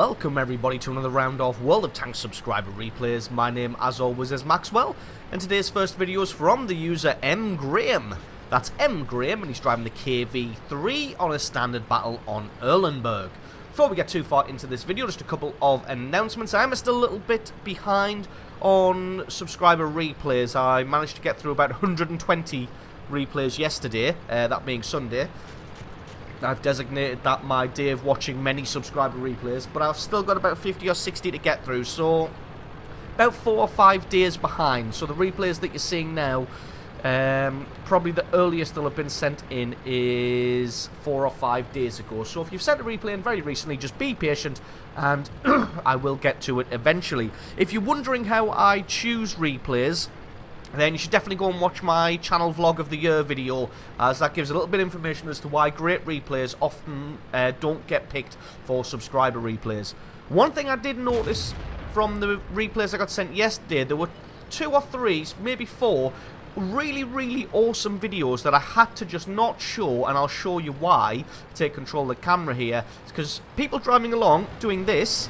welcome everybody to another round of World of Tanks subscriber replays. My name, as always, is Maxwell, and today's first video is from the user M. Graham. That's M. Graham, and he's driving the KV-3 on a standard battle on Erlenberg. Before we get too far into this video, just a couple of announcements. I am still a little bit behind on subscriber replays. I managed to get through about 120 replays yesterday, that being Sunday. I've designated that my day of watching many subscriber replays, but I've still got about 50 or 60 to get through, so about 4 or 5 days behind. So the replays that you're seeing now, probably the earliest they'll have been sent in is 4 or 5 days ago. So if you've sent a replay in very recently, just be patient and I will get to it eventually. If you're wondering how I choose replays, then you should definitely go and watch my channel vlog of the year video, as that gives a little bit of information as to why great replays often don't get picked for subscriber replays. One thing I did notice from the replays I got sent yesterday, there were 2 or 3, maybe 4, really awesome videos that I had to just not show, and I'll show you why. Take control of the camera here, because people driving along doing this,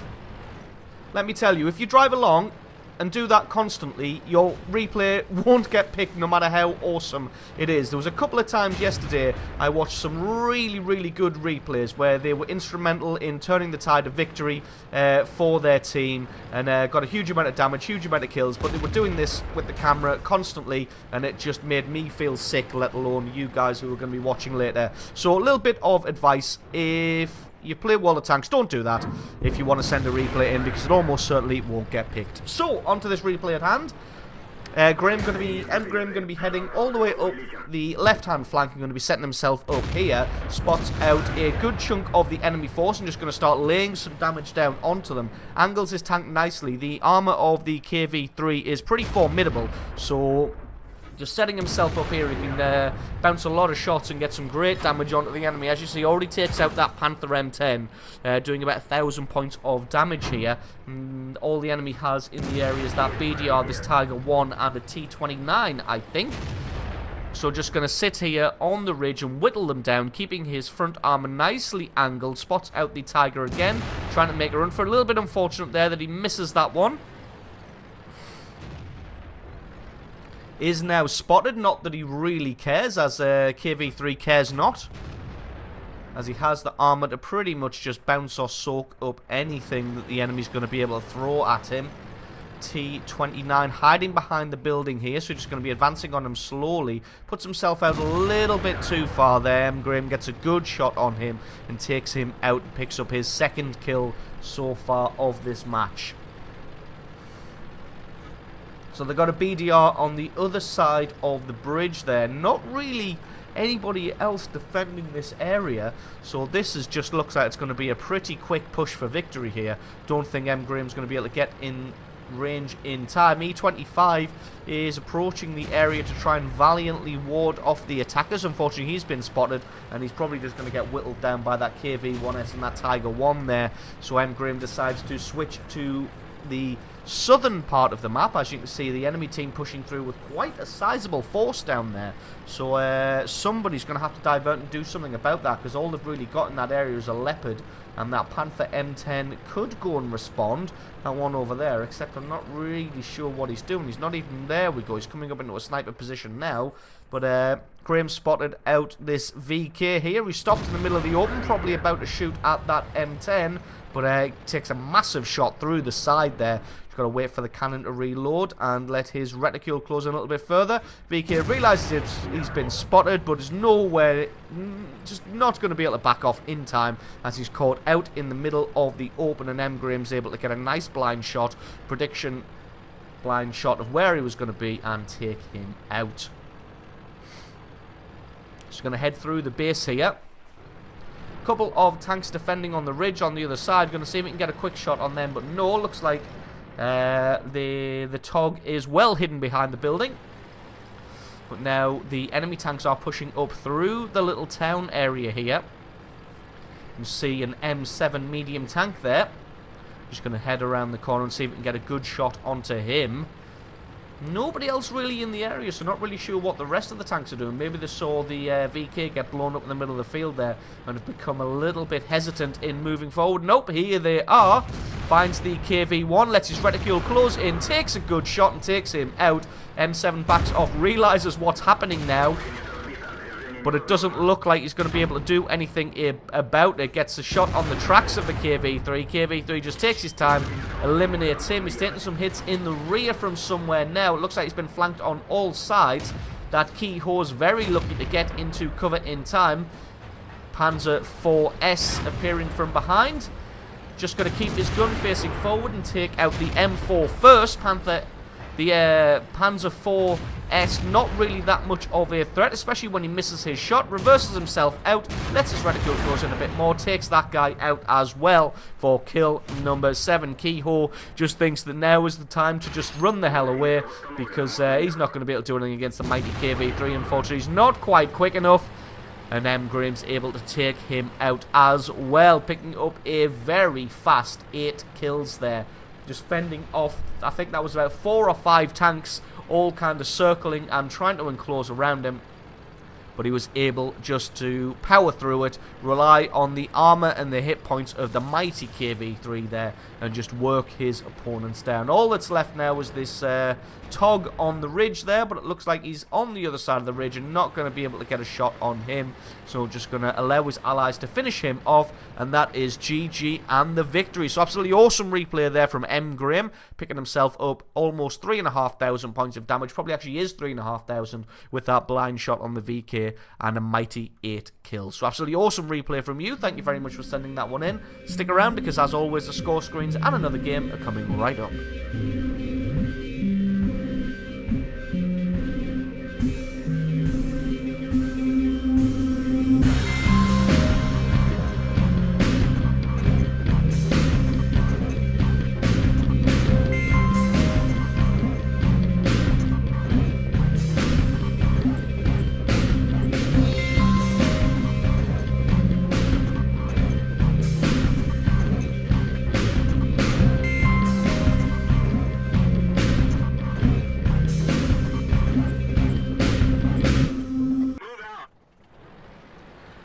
let me tell you, if you drive along and do that constantly, your replay won't get picked no matter how awesome it is. There was a couple of times yesterday I watched some really good replays where they were instrumental in turning the tide of victory for their team, and got a huge amount of damage, huge amount of kills, but they were doing this with the camera constantly, and it just made me feel sick, let alone you guys who are going to be watching later. So a little bit of advice: if you play World of Tanks, don't do that if you want to send a replay in, because it almost certainly won't get picked. So, onto this replay at hand. M. Graham going to be heading all the way up the left-hand flank and going to be setting himself up here. Spots out a good chunk of the enemy force and just going to start laying some damage down onto them. Angles his tank nicely. The armor of the KV-3 is pretty formidable, so just setting himself up here, he can bounce a lot of shots and get some great damage onto the enemy. As you see, already takes out that Panther M10, doing about 1,000 points of damage here. And all the enemy has in the area is that BDR, this Tiger 1, and a T29, I think. So just going to sit here on the ridge and whittle them down, keeping his front armor nicely angled. Spots out the Tiger again, trying to make a run for. A little bit unfortunate there that he misses that one. Is now spotted, not that he really cares, as KV-3 cares not, as he has the armor to pretty much just bounce or soak up anything that the enemy's going to be able to throw at him. T29 hiding behind the building here, so just going to be advancing on him slowly. Puts himself out a little bit too far there. M. Graham gets a good shot on him and takes him out and picks up his second kill so far of this match. So they've got a BDR on the other side of the bridge there. Not really anybody else defending this area. So this is just looks like it's going to be a pretty quick push for victory here. Don't think M. Graham's going to be able to get in range in time. E25 is approaching the area to try and valiantly ward off the attackers. Unfortunately, he's been spotted, and he's probably just going to get whittled down by that KV-1S and that Tiger 1 there. So M. Graham decides to switch to the southern part of the map. As you can see, the enemy team pushing through with quite a sizable force down there. So somebody's going to have to divert and do something about that, because all they've really got in that area is a Leopard, and that Panther M10 could go and respond. That one over there, except I'm not really sure what he's doing. He's not even there. We go. He's coming up into a sniper position now. But Graham spotted out this VK here. He stopped in the middle of the open, probably about to shoot at that M10, but takes a massive shot through the side there. He's got to wait for the cannon to reload and let his reticule close in a little bit further. VK realizes he's been spotted, but is nowhere, just not going to be able to back off in time, as he's caught out in the middle of the open, and M. Graham's able to get a nice blind shot, prediction blind shot of where he was going to be, and take him out. Just going to head through the base here. Couple of tanks defending on the ridge on the other side. Going to see if we can get a quick shot on them, but no, looks like the TOG is well hidden behind the building. But now the enemy tanks are pushing up through the little town area here. You can see an M7 medium tank there. Just going to head around the corner and see if we can get a good shot onto him. Nobody else really in the area, so not really sure what the rest of the tanks are doing. Maybe they saw the VK get blown up in the middle of the field there and have become a little bit hesitant in moving forward. Nope, here they are. Finds the KV-1, lets his reticule close in, takes a good shot and takes him out. M7 backs off, realizes what's happening now, but it doesn't look like he's going to be able to do anything about it. Gets a shot on the tracks of the KV-3. KV-3 just takes his time, eliminates him. He's taking some hits in the rear from somewhere now. It looks like he's been flanked on all sides. That Keyhoe's very lucky to get into cover in time. Panzer 4S appearing from behind. Just going to keep his gun facing forward and take out the M4 first. The Panzer 4S, not really that much of a threat, especially when he misses his shot. Reverses himself out, lets his reticule close in a bit more, takes that guy out as well for kill number 7. Keyhoe just thinks that now is the time to just run the hell away, because he's not going to be able to do anything against the mighty KV-3. Unfortunately, he's not quite quick enough, and M. Graham's able to take him out as well, picking up a very fast 8 kills there. Just fending off, I think that was about 4 or 5 tanks, all kind of circling and trying to enclose around him. But he was able just to power through it, rely on the armor and the hit points of the mighty KV-3 there, and just work his opponents down. All that's left now is this Tog on the ridge there, but it looks like he's on the other side of the ridge and not going to be able to get a shot on him. So just going to allow his allies to finish him off, and that is GG and the victory. So absolutely awesome replay there from M. Graham, picking himself up almost 3,500 points of damage. Probably actually is 3,500 with that blind shot on the VK and a mighty 8 kills. So absolutely awesome replay from you. Thank you very much for sending that one in. Stick around, because as always the score screens and another game are coming right up.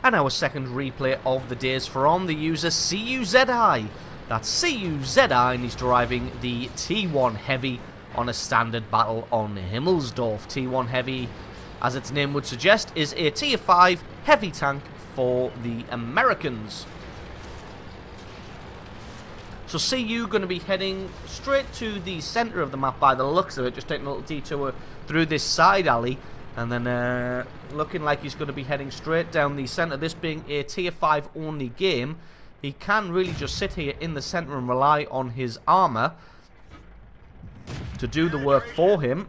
And our second replay of the day is from the user CUZI. That's CUZI, and he's driving the T1 Heavy on a standard battle on Himmelsdorf. T1 Heavy, as its name would suggest, is a Tier 5 heavy tank for the Americans. So CU going to be heading straight to the centre of the map by the looks of it, just taking a little detour through this side alley. And then looking like he's going to be heading straight down the centre. This being a Tier 5 only game, he can really just sit here in the centre and rely on his armour to do the work for him.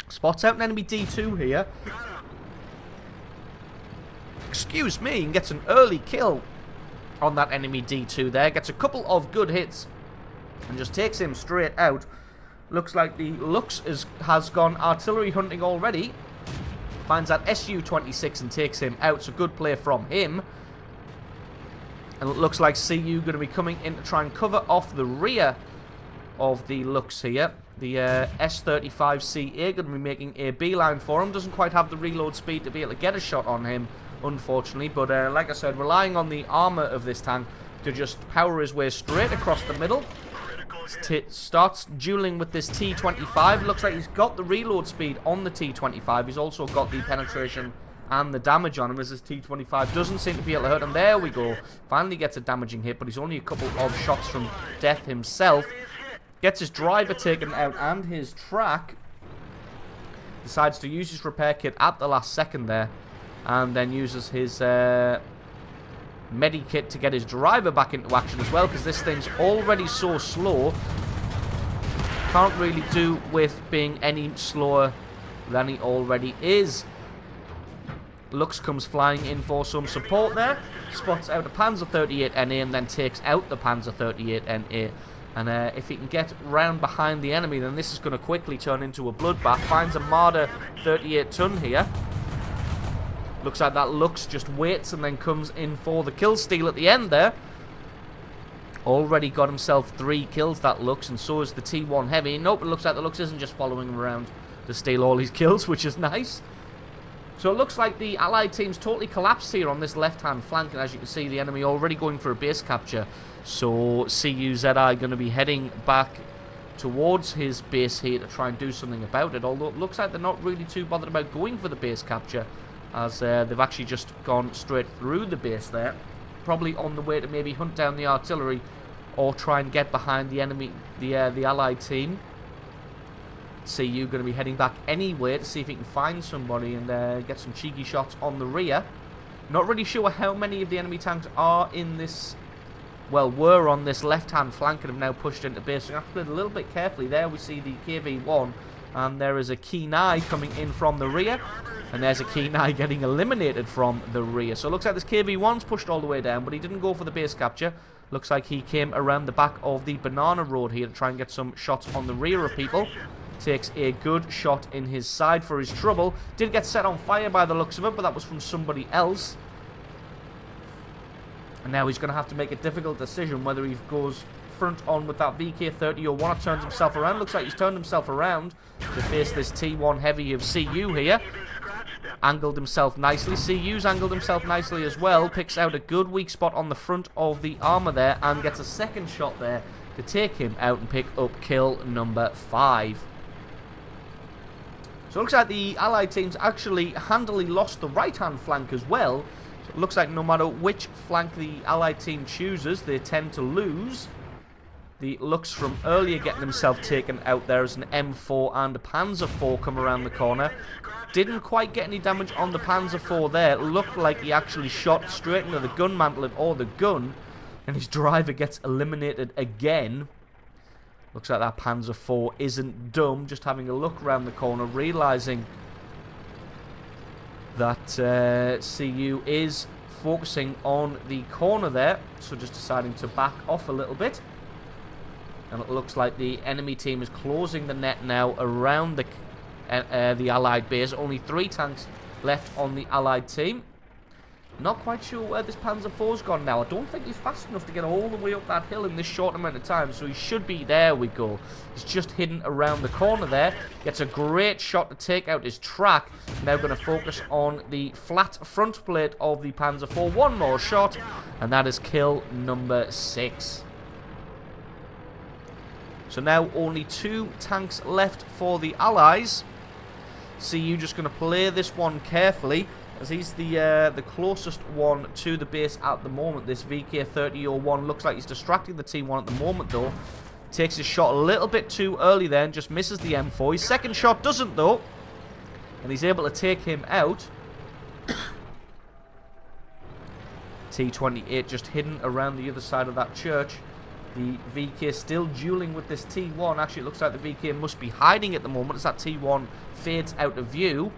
Spots out an enemy D2 here. Excuse me, and gets an early kill on that enemy D2 there. Gets a couple of good hits and just takes him straight out. Looks like the Lux has gone artillery hunting already. Finds that SU-26 and takes him out. So good play from him. And it looks like CU going to be coming in to try and cover off the rear of the Lux here. The S-35CA going to be making a beeline for him. Doesn't quite have the reload speed to be able to get a shot on him, unfortunately. But like I said, relying on the armor of this tank to just power his way straight across the middle. Starts dueling with this T-25. Looks like he's got the reload speed on the T-25. He's also got the penetration and the damage on him, as his T-25 doesn't seem to be able to hurt him. There we go. Finally gets a damaging hit, but he's only a couple of shots from death himself. Gets his driver taken out and his track. Decides to use his repair kit at the last second there. And then uses his medikit to get his driver back into action as well, because this thing's already so slow. Can't really do with being any slower than he already is. Lux comes flying in for some support there. Spots out a Panzer 38 NA and then takes out the Panzer 38 NA. And if he can get round behind the enemy, then this is going to quickly turn into a bloodbath. Finds a Marder 38 ton here. Looks like that Lux just waits and then comes in for the kill steal at the end there. Already got himself 3 kills, that Lux, and so is the T1 Heavy. Nope, it looks like the Lux isn't just following him around to steal all his kills, which is nice. So it looks like the Allied team's totally collapsed here on this left-hand flank, and as you can see, the enemy already going for a base capture. So CUZI going to be heading back towards his base here to try and do something about it, although it looks like they're not really too bothered about going for the base capture, as they've actually just gone straight through the base there, probably on the way to maybe hunt down the artillery or try and get behind the enemy, the Allied team. CU going to be heading back anyway to see if he can find somebody and get some cheeky shots on the rear. Not really sure how many of the enemy tanks are in this, well, were on this left-hand flank and have now pushed into base. So you have to play a little bit carefully. There we see the KV-1, and there is a Kenai coming in from the rear, and there's a Kenai getting eliminated from the rear. So it looks like this KV-1's pushed all the way down, but he didn't go for the base capture. Looks like he came around the back of the banana road here to try and get some shots on the rear of people. Takes a good shot in his side for his trouble. Did get set on fire by the looks of it, but that was from somebody else. And now he's going to have to make a difficult decision whether he goes front on with that VK30 or one turns himself around. Looks like he's turned himself around to face this T1 Heavy of CU here. Angled himself nicely. CU's angled himself nicely as well. Picks out a good weak spot on the front of the armor there and gets a second shot there to take him out and pick up kill number 5. So it looks like the Allied team's actually handily lost the right-hand flank as well. So it looks like no matter which flank the Allied team chooses, they tend to lose. The Lux from earlier getting himself taken out there as an M4 and a Panzer IV come around the corner. Didn't quite get any damage on the Panzer IV there. It looked like he actually shot straight into the gun mantlet or the gun, and his driver gets eliminated again. Looks like that Panzer IV isn't dumb, just having a look around the corner, realising that CU is focusing on the corner there, so just deciding to back off a little bit. And it looks like the enemy team is closing the net now around the Allied base. Only 3 tanks left on the Allied team. Not quite sure where this Panzer IV's gone now. I don't think he's fast enough to get all the way up that hill in this short amount of time, so he should be, there we go. He's just hidden around the corner there. Gets a great shot to take out his track. Now going to focus on the flat front plate of the Panzer IV. One more shot, and that is kill number 6. So now only 2 tanks left for the Allies. CU just going to play this one carefully, as he's the closest one to the base at the moment. This VK3001 looks like he's distracting the T1 at the moment though. Takes his shot a little bit too early there and just misses the M4. His second shot doesn't though, and he's able to take him out. T28 just hidden around the other side of that church. The VK still dueling with this T1. Actually, it looks like the VK must be hiding at the moment as that T1 fades out of view.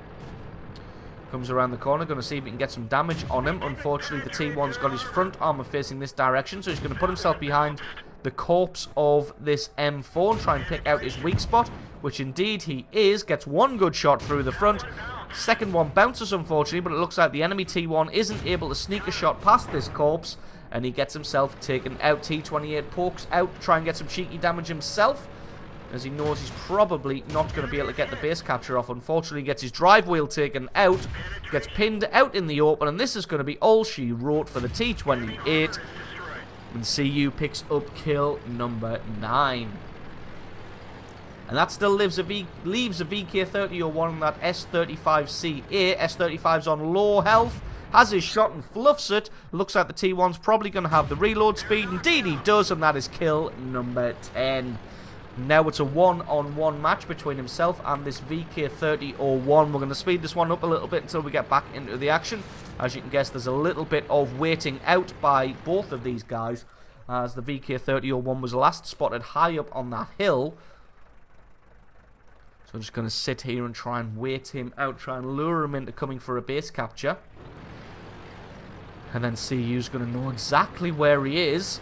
Comes around the corner, going to see if he can get some damage on him. Unfortunately, the T1's got his front armor facing this direction, so he's going to put himself behind the corpse of this M4 and try and pick out his weak spot, which indeed he is. Gets one good shot through the front. Second one bounces, unfortunately, but it looks like the enemy T1 isn't able to sneak a shot past this corpse, and he gets himself taken out. T28 pokes out to try and get some cheeky damage himself, as he knows he's probably not going to be able to get the base capture off. Unfortunately, gets his drive wheel taken out, gets pinned out in the open, and this is going to be all she wrote for the T28. And CU picks up kill number 9. And that still leaves a VK3001 on that S35CA. S35's on low health. Has his shot and fluffs it. Looks like the T1's probably going to have the reload speed. Indeed he does, and that is kill number 10. Now it's a one-on-one match between himself and this VK3001. We're going to speed this one up a little bit until we get back into the action. As you can guess, there's a little bit of waiting out by both of these guys, as the VK3001 was last spotted high up on that hill. So I'm just going to sit here and try and wait him out, try and lure him into coming for a base capture. And then CU's going to know exactly where he is.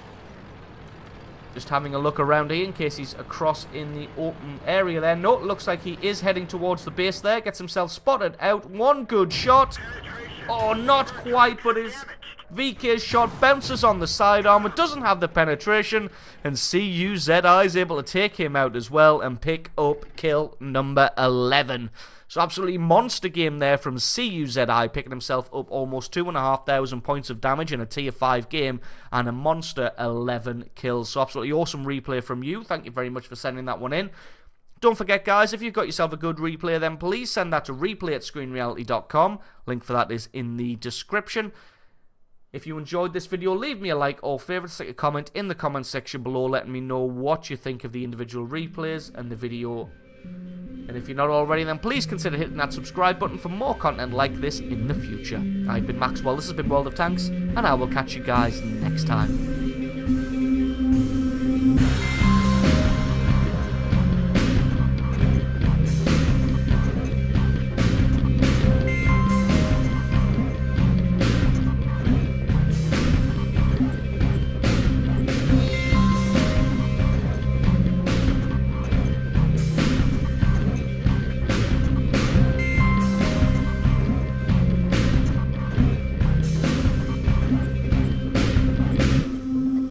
Just having a look around here in case he's across in the open area there. No, it looks like he is heading towards the base there. Gets himself spotted out. One good shot. Oh, not quite, but his VK's shot bounces on the sidearm. It doesn't have the penetration. And CUZI is able to take him out as well and pick up kill number 11. So absolutely monster game there from CUZI, picking himself up almost 2,500 points of damage in a tier 5 game and a monster 11 kills. So absolutely awesome replay from you. Thank you very much for sending that one in. Don't forget, guys, if you've got yourself a good replay, then please send that to replay@screenreality.com. Link for that is in the description. If you enjoyed this video, leave me a like or favourite, stick a comment in the comment section below letting me know what you think of the individual replays and the video. And if you're not already, then please consider hitting that subscribe button for more content like this in the future. I've been Maxwell, this has been World of Tanks, and I will catch you guys next time.